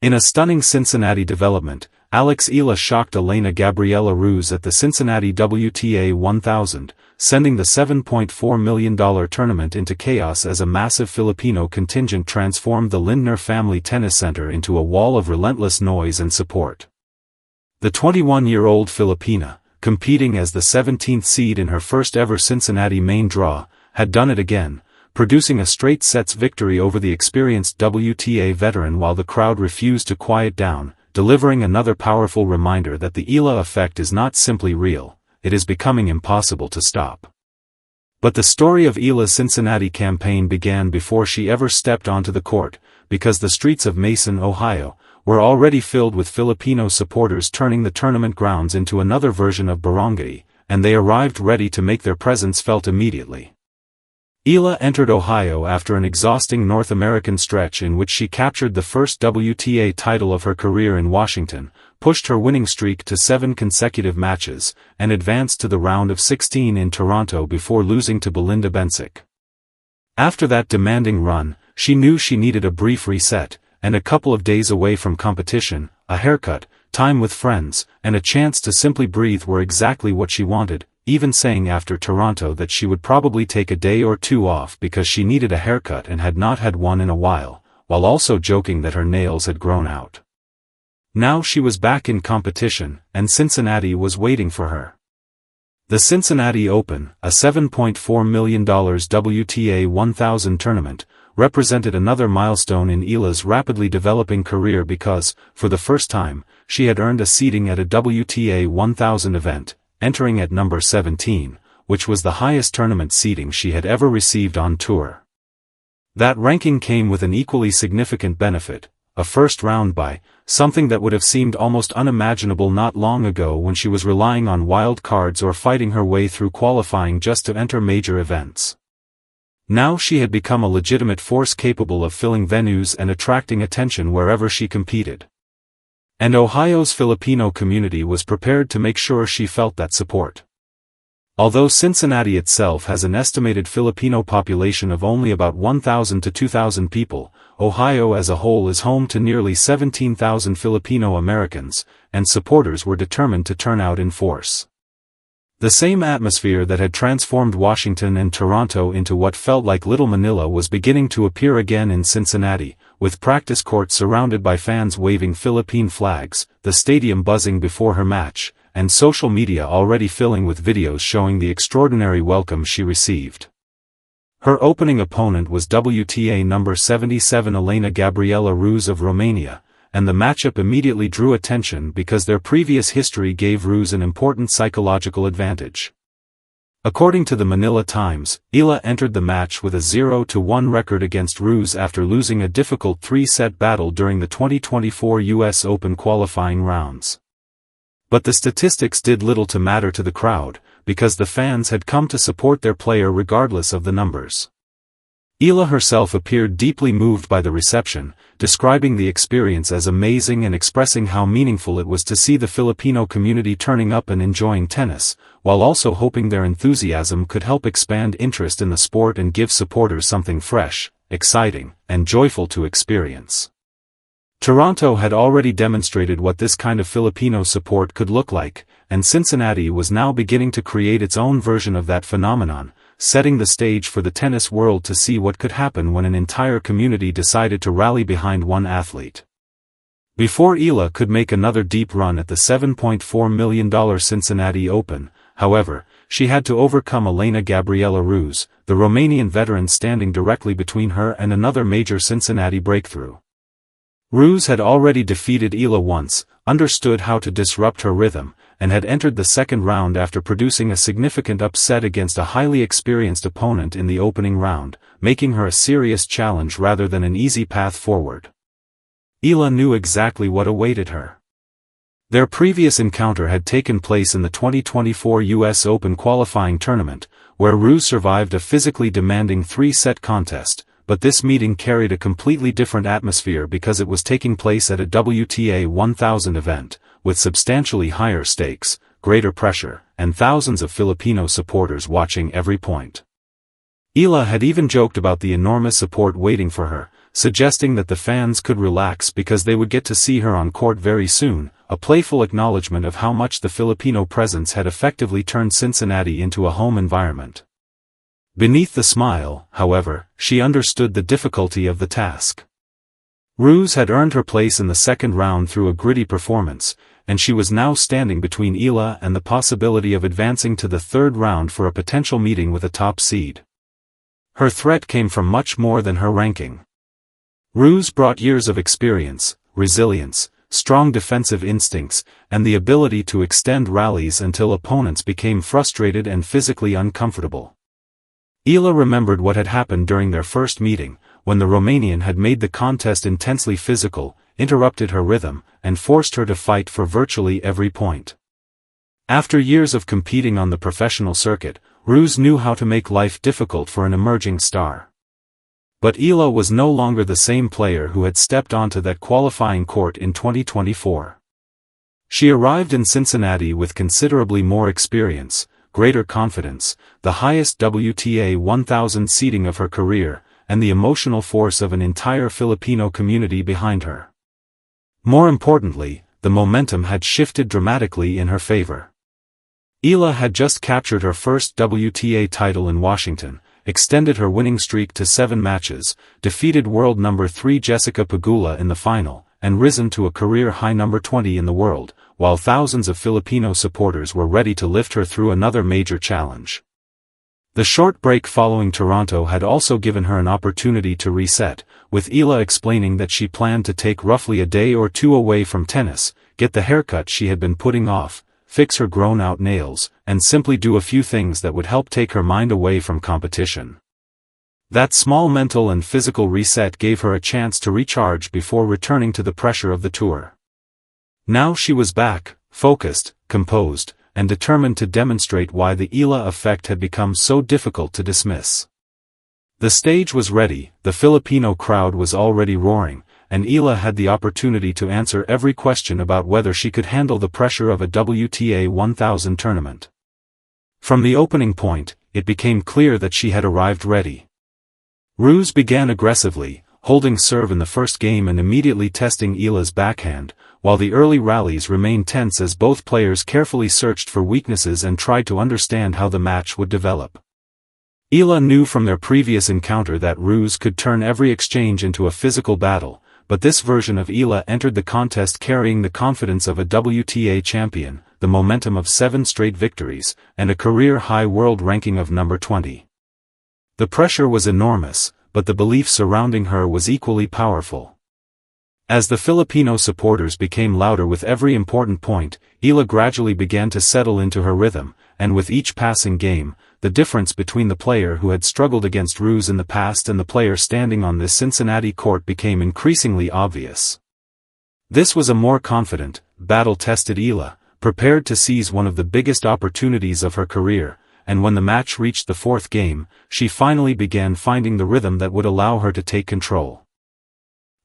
In a stunning Cincinnati development, Eala shocked Elena-Gabriela Ruse at the Cincinnati WTA 1000, sending the $7.4 million tournament into chaos as a massive Filipino contingent transformed the Lindner family tennis center into a wall of relentless noise and support. The 21-year-old Filipina, competing as the 17th seed in her first-ever Cincinnati main draw, had done it again, producing a straight sets victory over the experienced WTA veteran while the crowd refused to quiet down, delivering another powerful reminder that the Eala effect is not simply real, it is becoming impossible to stop. But the story of Eala's Cincinnati campaign began before she ever stepped onto the court, because the streets of Mason, Ohio, were already filled with Filipino supporters turning the tournament grounds into another version of barangay, and they arrived ready to make their presence felt immediately. Eala entered Ohio after an exhausting North American stretch in which she captured the first WTA title of her career in Washington, pushed her winning streak to 7 consecutive matches, and advanced to the round of 16 in Toronto before losing to Belinda Bencic. After that demanding run, she knew she needed a brief reset, and a couple of days away from competition, a haircut, time with friends, and a chance to simply breathe were exactly what she wanted, even saying after Toronto that she would probably take a day or two off because she needed a haircut and had not had one in a while, while also joking that her nails had grown out. Now she was back in competition, and Cincinnati was waiting for her. The Cincinnati Open, a $7.4 million WTA 1000 tournament, represented another milestone in Eala's rapidly developing career because, for the first time, she had earned a seeding at a WTA 1000 event, entering at number 17, which was the highest tournament seeding she had ever received on tour. That ranking came with an equally significant benefit, a first-round bye, something that would have seemed almost unimaginable not long ago when she was relying on wild cards or fighting her way through qualifying just to enter major events. Now she had become a legitimate force capable of filling venues and attracting attention wherever she competed. And Ohio's Filipino community was prepared to make sure she felt that support. Although Cincinnati itself has an estimated Filipino population of only about 1,000 to 2,000 people, Ohio as a whole is home to nearly 17,000 Filipino Americans, and supporters were determined to turn out in force. The same atmosphere that had transformed Washington and Toronto into what felt like Little Manila was beginning to appear again in Cincinnati, with practice courts surrounded by fans waving Philippine flags, the stadium buzzing before her match, and social media already filling with videos showing the extraordinary welcome she received. Her opening opponent was WTA number 77 Elena-Gabriela Ruse of Romania, and the matchup immediately drew attention because their previous history gave Ruse an important psychological advantage. According to the Manila Times, Eala entered the match with a 0-1 record against Ruse after losing a difficult 3-set battle during the 2024 U.S. Open qualifying rounds. But the statistics did little to matter to the crowd, because the fans had come to support their player regardless of the numbers. Eala herself appeared deeply moved by the reception, describing the experience as amazing and expressing how meaningful it was to see the Filipino community turning up and enjoying tennis, while also hoping their enthusiasm could help expand interest in the sport and give supporters something fresh, exciting, and joyful to experience. Toronto had already demonstrated what this kind of Filipino support could look like, and Cincinnati was now beginning to create its own version of that phenomenon, setting the stage for the tennis world to see what could happen when an entire community decided to rally behind one athlete. Before Eala could make another deep run at the $7.4 million Cincinnati Open, however, she had to overcome Elena-Gabriela Ruse, the Romanian veteran standing directly between her and another major Cincinnati breakthrough. Ruse had already defeated Eala once, understood how to disrupt her rhythm, and had entered the second round after producing a significant upset against a highly experienced opponent in the opening round, making her a serious challenge rather than an easy path forward. Eala knew exactly what awaited her. Their previous encounter had taken place in the 2024 U.S. Open qualifying tournament, where Ruse survived a physically demanding 3-set contest, but this meeting carried a completely different atmosphere because it was taking place at a WTA 1000 event, with substantially higher stakes, greater pressure, and thousands of Filipino supporters watching every point. Eala had even joked about the enormous support waiting for her, suggesting that the fans could relax because they would get to see her on court very soon, a playful acknowledgement of how much the Filipino presence had effectively turned Cincinnati into a home environment. Beneath the smile, however, she understood the difficulty of the task. Ruse had earned her place in the second round through a gritty performance, and she was now standing between Eala and the possibility of advancing to the third round for a potential meeting with a top seed. Her threat came from much more than her ranking. Ruse brought years of experience, resilience, strong defensive instincts, and the ability to extend rallies until opponents became frustrated and physically uncomfortable. Eala remembered what had happened during their first meeting, when the Romanian had made the contest intensely physical, interrupted her rhythm, and forced her to fight for virtually every point. After years of competing on the professional circuit, Ruse knew how to make life difficult for an emerging star. But Eala was no longer the same player who had stepped onto that qualifying court in 2024. She arrived in Cincinnati with considerably more experience, greater confidence, the highest WTA 1000 seeding of her career, and the emotional force of an entire Filipino community behind her. More importantly, the momentum had shifted dramatically in her favor. Eala had just captured her first WTA title in Washington, extended her winning streak to 7 matches, defeated world number 3 Jessica Pegula in the final, and risen to a career-high number 20 in the world, while thousands of Filipino supporters were ready to lift her through another major challenge. The short break following Toronto had also given her an opportunity to reset, with Eala explaining that she planned to take roughly a day or two away from tennis, get the haircut she had been putting off, fix her grown-out nails, and simply do a few things that would help take her mind away from competition. That small mental and physical reset gave her a chance to recharge before returning to the pressure of the tour. Now she was back, focused, composed, and determined to demonstrate why the Eala effect had become so difficult to dismiss. The stage was ready, the Filipino crowd was already roaring, and Eala had the opportunity to answer every question about whether she could handle the pressure of a WTA 1000 tournament. From the opening point, it became clear that she had arrived ready. Ruse began aggressively, holding serve in the first game and immediately testing Eala's backhand, while the early rallies remained tense as both players carefully searched for weaknesses and tried to understand how the match would develop. Eala knew from their previous encounter that Ruse could turn every exchange into a physical battle, but this version of Eala entered the contest carrying the confidence of a WTA champion, the momentum of 7 straight victories, and a career-high world ranking of number 20. The pressure was enormous, but the belief surrounding her was equally powerful. As the Filipino supporters became louder with every important point, Eala gradually began to settle into her rhythm, and with each passing game, the difference between the player who had struggled against Ruse in the past and the player standing on this Cincinnati court became increasingly obvious. This was a more confident, battle-tested Eala, prepared to seize one of the biggest opportunities of her career, and when the match reached the 4th game, she finally began finding the rhythm that would allow her to take control.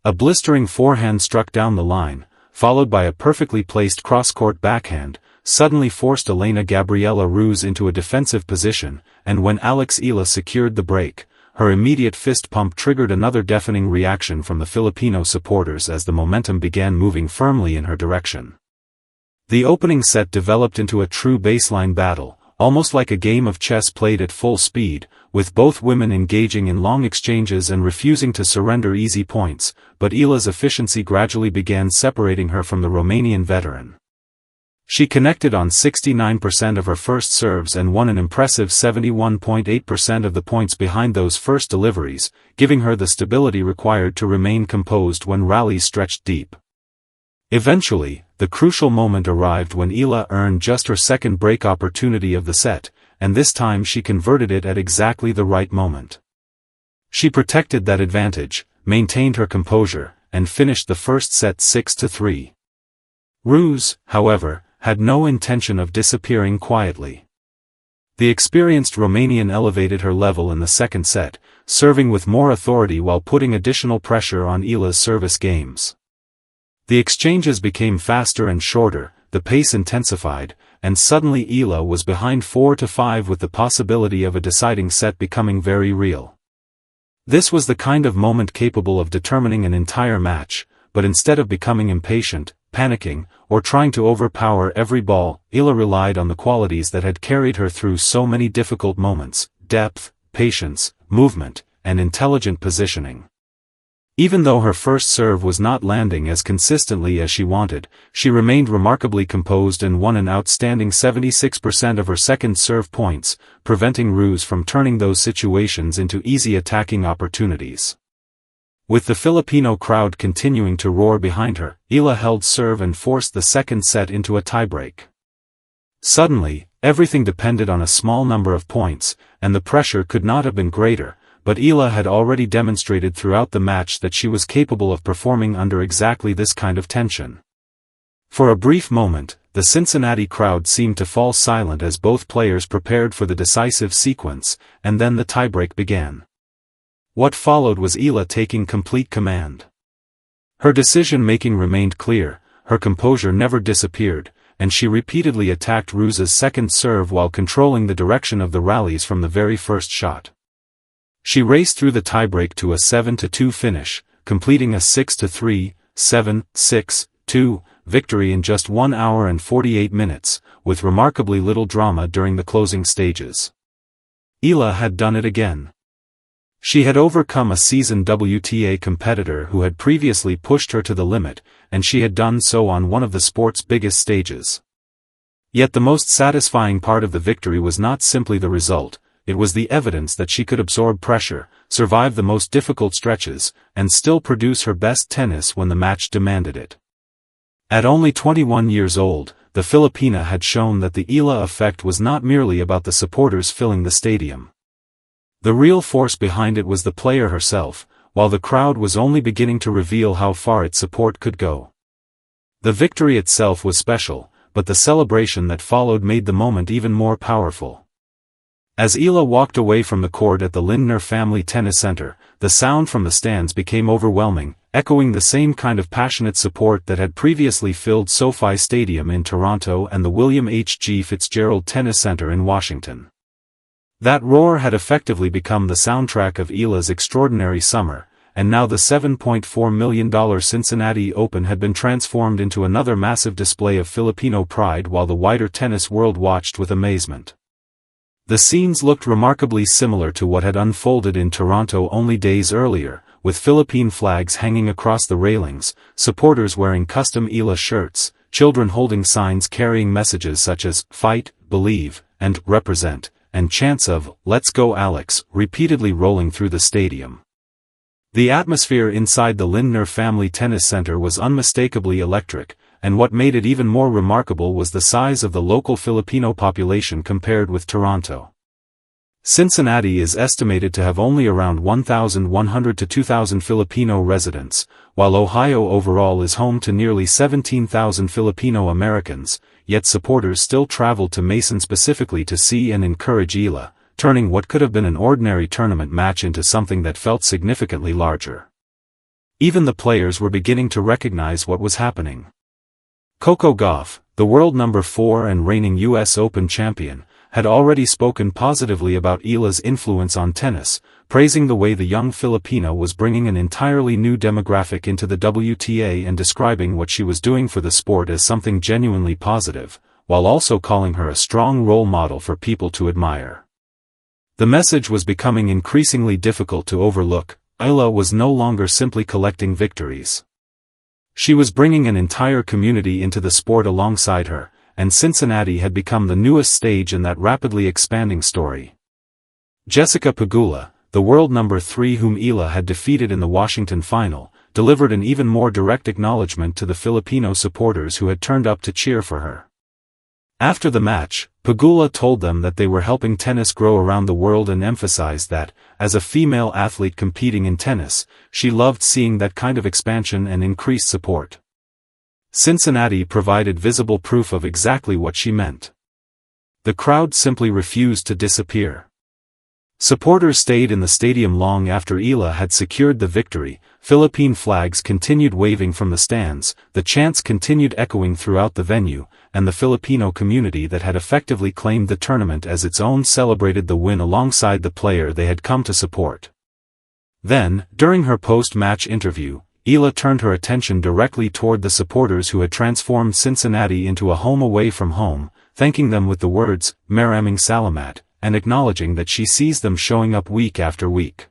A blistering forehand struck down the line, followed by a perfectly placed cross-court backhand, suddenly forced Elena-Gabriela Ruse into a defensive position, and when Eala secured the break, her immediate fist pump triggered another deafening reaction from the Filipino supporters as the momentum began moving firmly in her direction. The opening set developed into a true baseline battle, almost like a game of chess played at full speed, with both women engaging in long exchanges and refusing to surrender easy points, but Eala's efficiency gradually began separating her from the Romanian veteran. She connected on 69% of her first serves and won an impressive 71.8% of the points behind those first deliveries, giving her the stability required to remain composed when rallies stretched deep. Eventually, the crucial moment arrived when Eala earned just her second break opportunity of the set, and this time she converted it at exactly the right moment. She protected that advantage, maintained her composure, and finished the first set 6-3. Ruse, however, had no intention of disappearing quietly. The experienced Romanian elevated her level in the second set, serving with more authority while putting additional pressure on Eala's service games. The exchanges became faster and shorter, the pace intensified, and suddenly Eala was behind 4-5 with the possibility of a deciding set becoming very real. This was the kind of moment capable of determining an entire match, but instead of becoming impatient, panicking, or trying to overpower every ball, Eala relied on the qualities that had carried her through so many difficult moments: depth, patience, movement, and intelligent positioning. Even though her first serve was not landing as consistently as she wanted, she remained remarkably composed and won an outstanding 76% of her second serve points, preventing Ruse from turning those situations into easy attacking opportunities. With the Filipino crowd continuing to roar behind her, Eala held serve and forced the second set into a tiebreak. Suddenly, everything depended on a small number of points, and the pressure could not have been greater. But Eala had already demonstrated throughout the match that she was capable of performing under exactly this kind of tension. For a brief moment, the Cincinnati crowd seemed to fall silent as both players prepared for the decisive sequence, and then the tiebreak began. What followed was Eala taking complete command. Her decision-making remained clear, her composure never disappeared, and she repeatedly attacked Ruse's second serve while controlling the direction of the rallies from the very first shot. She raced through the tiebreak to a 7-2 finish, completing a 6-3, 7-6-2 victory in just 1 hour and 48 minutes, with remarkably little drama during the closing stages. Eala had done it again. She had overcome a seasoned WTA competitor who had previously pushed her to the limit, and she had done so on one of the sport's biggest stages. Yet the most satisfying part of the victory was not simply the result. It was the evidence that she could absorb pressure, survive the most difficult stretches, and still produce her best tennis when the match demanded it. At only 21 years old, the Filipina had shown that the Eala effect was not merely about the supporters filling the stadium. The real force behind it was the player herself, while the crowd was only beginning to reveal how far its support could go. The victory itself was special, but the celebration that followed made the moment even more powerful. As Eala walked away from the court at the Lindner Family Tennis Center, the sound from the stands became overwhelming, echoing the same kind of passionate support that had previously filled SoFi Stadium in Toronto and the William H. G. Fitzgerald Tennis Center in Washington. That roar had effectively become the soundtrack of Eala's extraordinary summer, and now the $7.4 million Cincinnati Open had been transformed into another massive display of Filipino pride while the wider tennis world watched with amazement. The scenes looked remarkably similar to what had unfolded in Toronto only days earlier, with Philippine flags hanging across the railings, supporters wearing custom Eala shirts, children holding signs carrying messages such as "Fight, Believe," and "Represent," and chants of "Let's go Alex" repeatedly rolling through the stadium. The atmosphere inside the Lindner Family Tennis Center was unmistakably electric, and what made it even more remarkable was the size of the local Filipino population compared with Toronto. Cincinnati is estimated to have only around 1,100 to 2,000 Filipino residents, while Ohio overall is home to nearly 17,000 Filipino Americans, yet supporters still traveled to Mason specifically to see and encourage Eala, turning what could have been an ordinary tournament match into something that felt significantly larger. Even the players were beginning to recognize what was happening. Coco Gauff, the world number 4 and reigning U.S. Open champion, had already spoken positively about Eala's influence on tennis, praising the way the young Filipina was bringing an entirely new demographic into the WTA and describing what she was doing for the sport as something genuinely positive, while also calling her a strong role model for people to admire. The message was becoming increasingly difficult to overlook. Eala was no longer simply collecting victories. She was bringing an entire community into the sport alongside her, and Cincinnati had become the newest stage in that rapidly expanding story. Jessica Pegula, the world number 3 whom Eala had defeated in the Washington final, delivered an even more direct acknowledgement to the Filipino supporters who had turned up to cheer for her. After the match, Pegula told them that they were helping tennis grow around the world and emphasized that, as a female athlete competing in tennis, she loved seeing that kind of expansion and increased support. Cincinnati provided visible proof of exactly what she meant. The crowd simply refused to disappear. Supporters stayed in the stadium long after Eala had secured the victory, Philippine flags continued waving from the stands, the chants continued echoing throughout the venue, and the Filipino community that had effectively claimed the tournament as its own celebrated the win alongside the player they had come to support. Then, during her post-match interview, Eala turned her attention directly toward the supporters who had transformed Cincinnati into a home away from home, thanking them with the words, "Maraming Salamat," and acknowledging that she sees them showing up week after week.